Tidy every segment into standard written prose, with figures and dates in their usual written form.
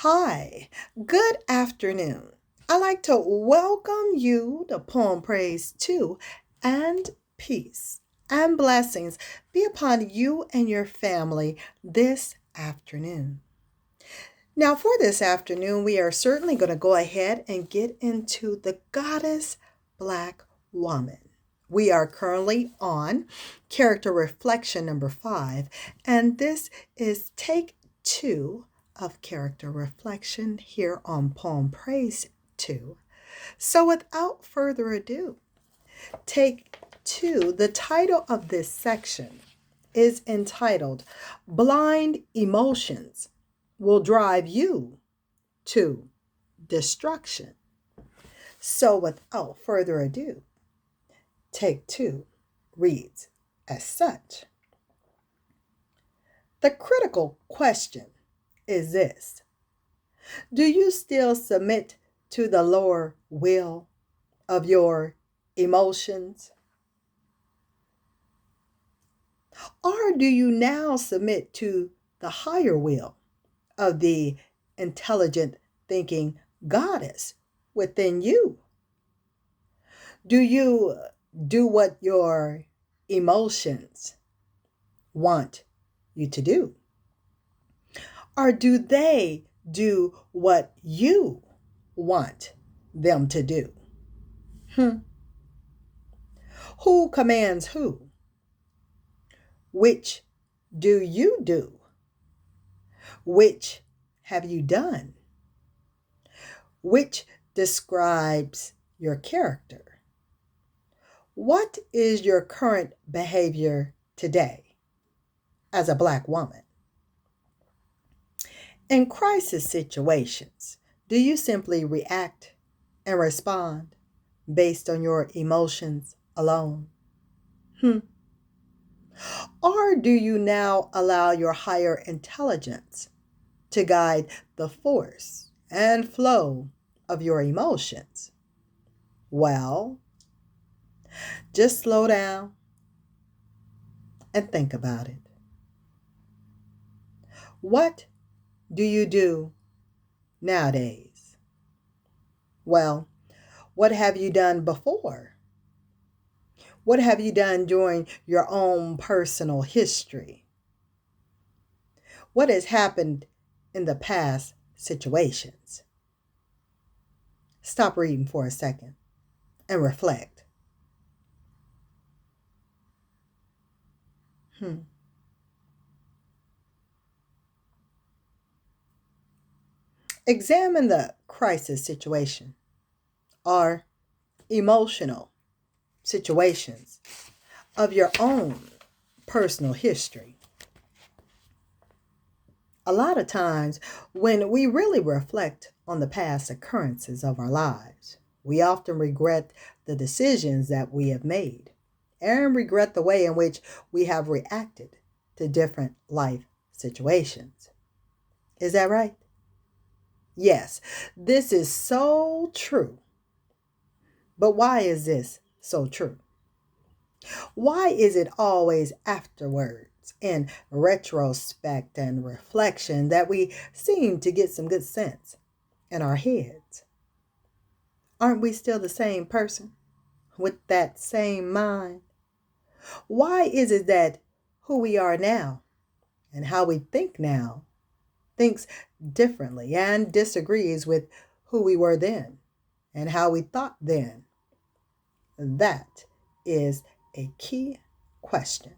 Hi, good afternoon. I'd like to welcome you to Poem Praise 2 and peace and blessings be upon you and your family this afternoon. Now, for this afternoon, we are certainly going to go ahead and get into the goddess Black Woman. We are currently on character reflection number 5, and this is take 2 of character reflection here on Poem Praise 2. So, without further ado, take 2, the title of this section is entitled Blind Emotions Will Drive You to Destruction. So, without further ado, take 2 reads as such. The critical question is this: do you still submit to the lower will of your emotions? Or do you now submit to the higher will of the intelligent thinking goddess within you? Do you do what your emotions want you to do? Or do they do what you want them to do? Who commands who? Which do you do? Which have you done? Which describes your character? What is your current behavior today as a Black woman? In crisis situations, do you simply react and respond based on your emotions alone? Or do you now allow your higher intelligence to guide the force and flow of your emotions? Well, just slow down and think about it. What do you do nowadays? Well, what have you done before? What have you done during your own personal history? What has happened in the past situations? Stop reading for a second and reflect. Examine the crisis situation or emotional situations of your own personal history. A lot of times, when we really reflect on the past occurrences of our lives, we often regret the decisions that we have made and regret the way in which we have reacted to different life situations. Is that right? Yes, this is so true. But why is this so true? Why is it always afterwards, in retrospect and reflection, that we seem to get some good sense in our heads? Aren't we still the same person with that same mind? Why is it that who we are now and how we think now thinks differently and disagrees with who we were then and how we thought then? That is a key question.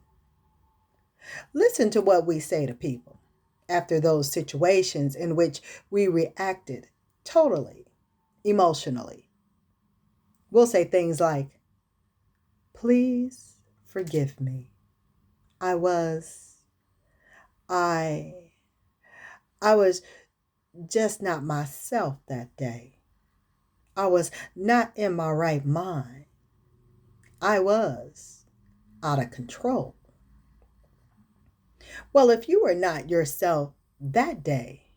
Listen to what we say to people after those situations in which we reacted totally emotionally. We'll say things like, please forgive me. I was, I, I was just not myself that day. I was not in my right mind. I was out of control. Well, if you were not yourself that day,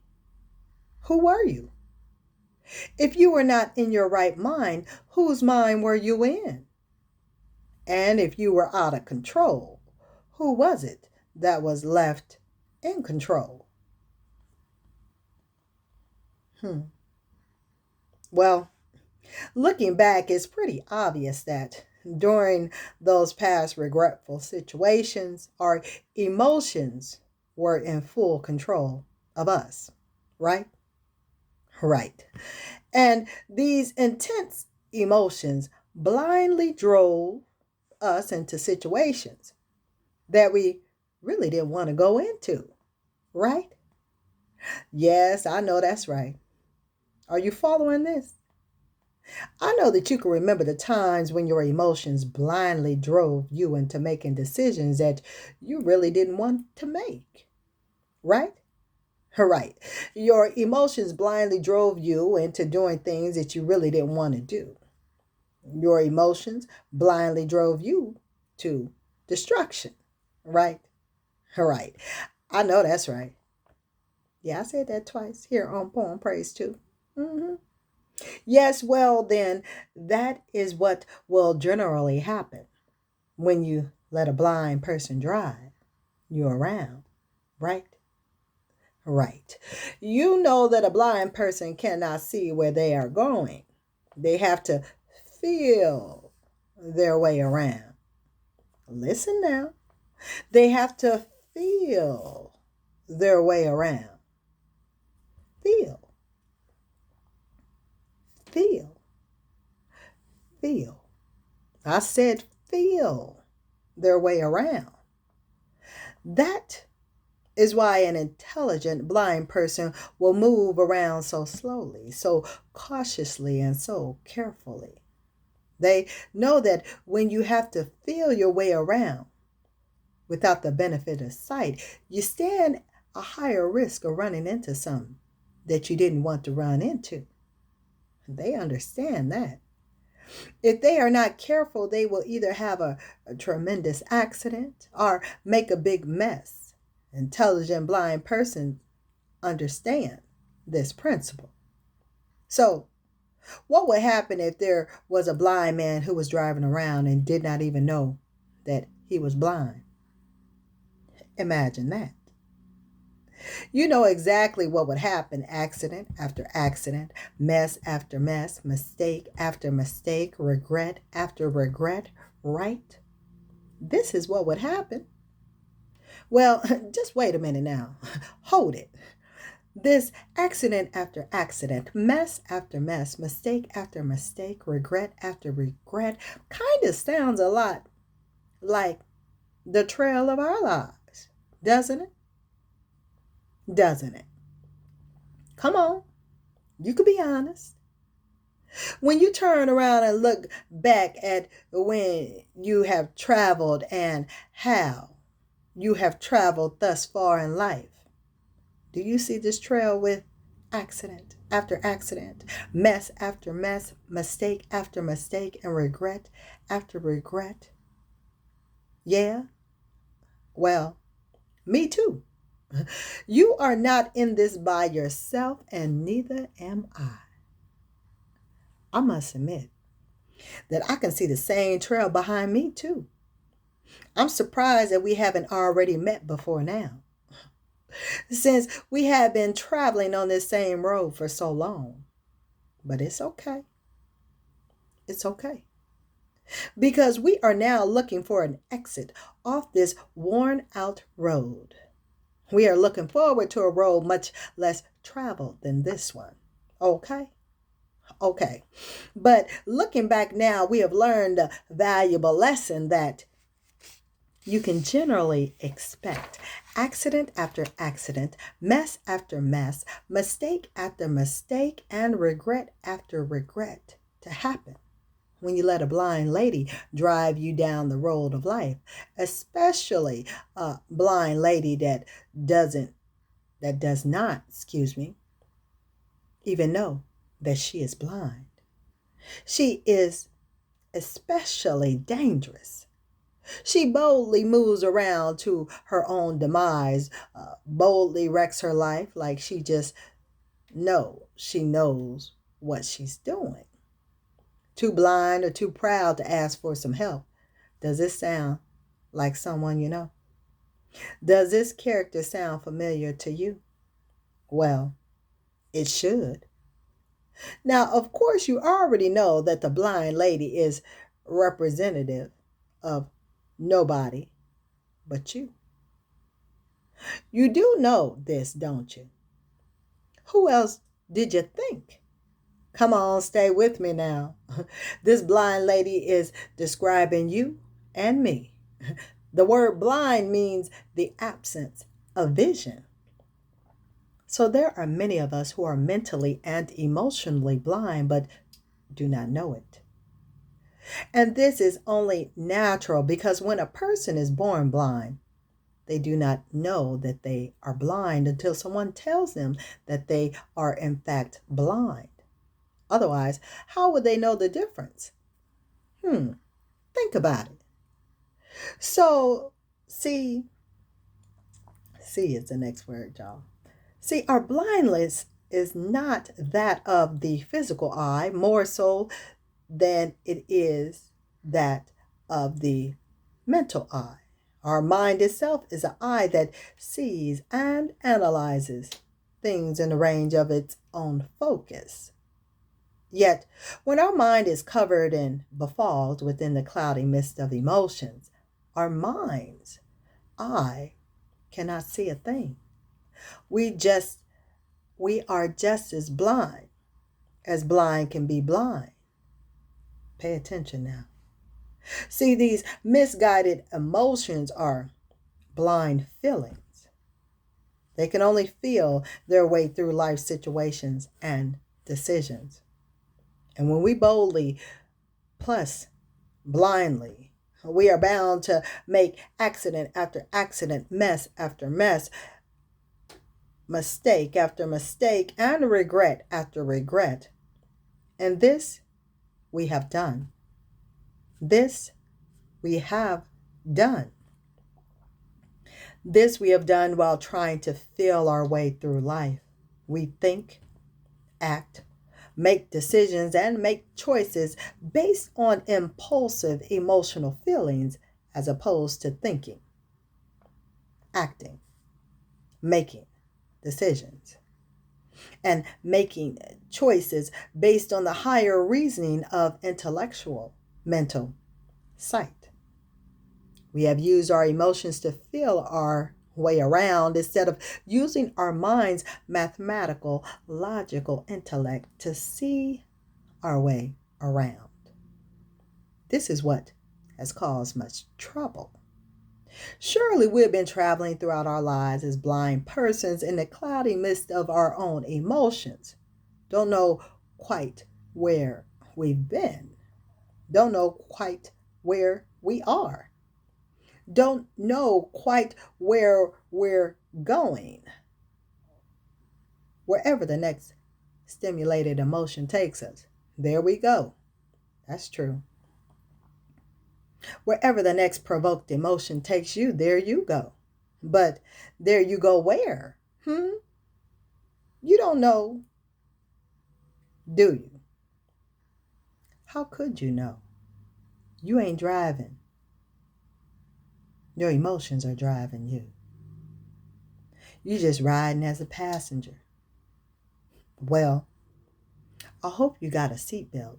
who were you? If you were not in your right mind, whose mind were you in? And if you were out of control, who was it that was left in control? Hmm. Well, looking back, it's pretty obvious that during those past regretful situations, our emotions were in full control of us, right? Right. And these intense emotions blindly drove us into situations that we really didn't want to go into, right? Yes, I know that's right. Are you following this? I know that you can remember the times when your emotions blindly drove you into making decisions that you really didn't want to make, right? Right. Your emotions blindly drove you into doing things that you really didn't want to do. Your emotions blindly drove you to destruction, right? Right. I know that's right. Yeah, I said that twice here on Poem Praise too. hmm Yes, well, then that is what will generally happen when you let a blind person drive you around, right? Right. You know that a blind person cannot see where they are going, they have to feel their way around. Listen now, they have to feel their way around. Feel, feel, feel. I said feel their way around. That is why an intelligent blind person will move around so slowly, so cautiously, and so carefully. They know that when you have to feel your way around without the benefit of sight, you stand a higher risk of running into something that you didn't want to run into. They understand that. If they are not careful, they will either have a tremendous accident or make a big mess. Intelligent blind persons understand this principle. So, what would happen if there was a blind man who was driving around and did not even know that he was blind? Imagine that. You know exactly what would happen: accident after accident, mess after mess, mistake after mistake, regret after regret, right? This is what would happen. Well, just wait a minute now. Hold it. This accident after accident, mess after mess, mistake after mistake, regret after regret kind of sounds a lot like the trail of our lives, doesn't it? Doesn't it? Come on, you could be honest. When you turn around and look back at when you have traveled and how you have traveled thus far in life, do you see this trail with accident after accident, mess after mess, mistake after mistake, and regret after regret? Yeah, well, me too. You are not in this by yourself, and neither am I. I must admit that I can see the same trail behind me too. I'm surprised that we haven't already met before now, since we have been traveling on this same road for so long. But it's okay. It's okay. Because we are now looking for an exit off this worn out road. We are looking forward to a road much less traveled than this one. Okay? Okay. But looking back now, we have learned a valuable lesson that you can generally expect accident after accident, mess after mess, mistake after mistake, and regret after regret to happen when you let a blind lady drive you down the road of life, especially a blind lady that does not, even know that she is blind. She is especially dangerous. She boldly moves around to her own demise, boldly wrecks her life like she knows what she's doing. Too blind or too proud to ask for some help. Does this sound like someone you know? Does this character sound familiar to you? Well, It should. Now, of course, you already know that the blind lady is representative of nobody but you. You do know this, don't you? Who else did you think? Come on, stay with me now. This blind lady is describing you and me. The word blind means the absence of vision. So there are many of us who are mentally and emotionally blind but do not know it. And this is only natural because when a person is born blind, they do not know that they are blind until someone tells them that they are in fact blind. Otherwise, how would they know the difference? Think about it. So, see is the next word, y'all. See, our blindness is not that of the physical eye, more so than it is that of the mental eye. Our mind itself is an eye that sees and analyzes things in the range of its own focus. Yet, when our mind is covered and befogged within the cloudy mist of emotions, our mind's eye cannot see a thing. We are just as blind can be blind. Pay attention now. See, these misguided emotions are blind feelings. They can only feel their way through life situations and decisions. And when we boldly plus blindly, we are bound to make accident after accident, mess after mess, mistake after mistake, and regret after regret. And this we have done. This we have done. This we have done while trying to feel our way through life. We think, act, make decisions, and make choices based on impulsive emotional feelings as opposed to thinking, acting, making decisions, and making choices based on the higher reasoning of intellectual, mental sight. We have used our emotions to feel our way around instead of using our mind's mathematical, logical intellect to see our way around. This is what has caused much trouble. Surely we've been traveling throughout our lives as blind persons in the cloudy mist of our own emotions. Don't know quite where we've been. Don't know quite where we are. Don't know quite where we're going. Wherever the next stimulated emotion takes us, there we go. That's true. Wherever the next provoked emotion takes you, there you go. But there you go where? You don't know, do you? How could you know? You ain't driving. Your emotions are driving you. You just riding as a passenger. Well, I hope you got a seatbelt,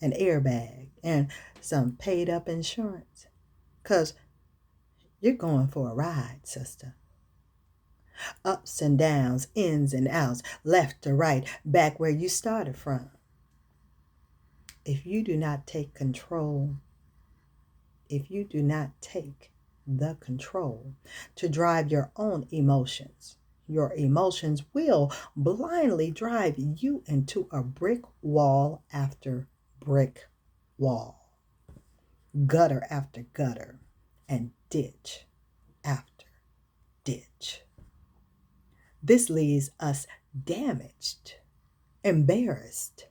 an airbag, and some paid up insurance. 'Cause you're going for a ride, sister. Ups and downs, ins and outs, left to right, back where you started from. If you do not take control, if you do not take the control to drive your own emotions, your emotions will blindly drive you into a brick wall after brick wall, gutter after gutter, and ditch after ditch. This leaves us damaged, embarrassed,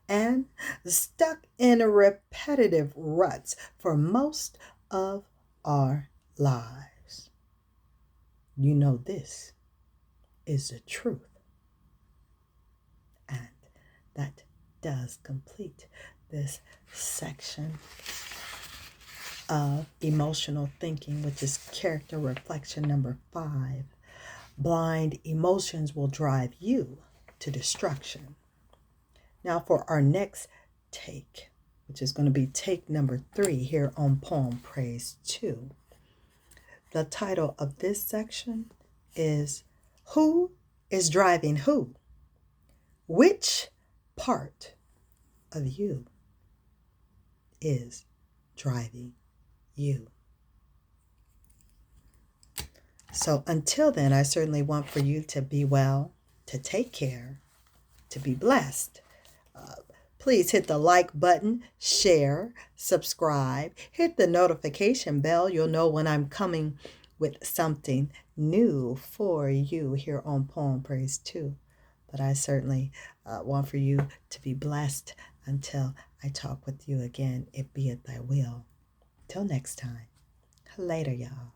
and stuck in repetitive ruts for most of our lives. You know this is the truth. And that does complete this section of emotional thinking, which is character reflection number 5. Blind emotions will drive you to destruction. Now for our next take, which is going to be take number 3 here on Poem Praise 2. The title of this section is Who is Driving Who? Which part of you is driving you? So until then, I certainly want for you to be well, to take care, to be blessed. Please hit the like button, share, subscribe, hit the notification bell. You'll know when I'm coming with something new for you here on Poem Praise 2. But I certainly want for you to be blessed until I talk with you again, if be it thy will. Till next time. Later, y'all.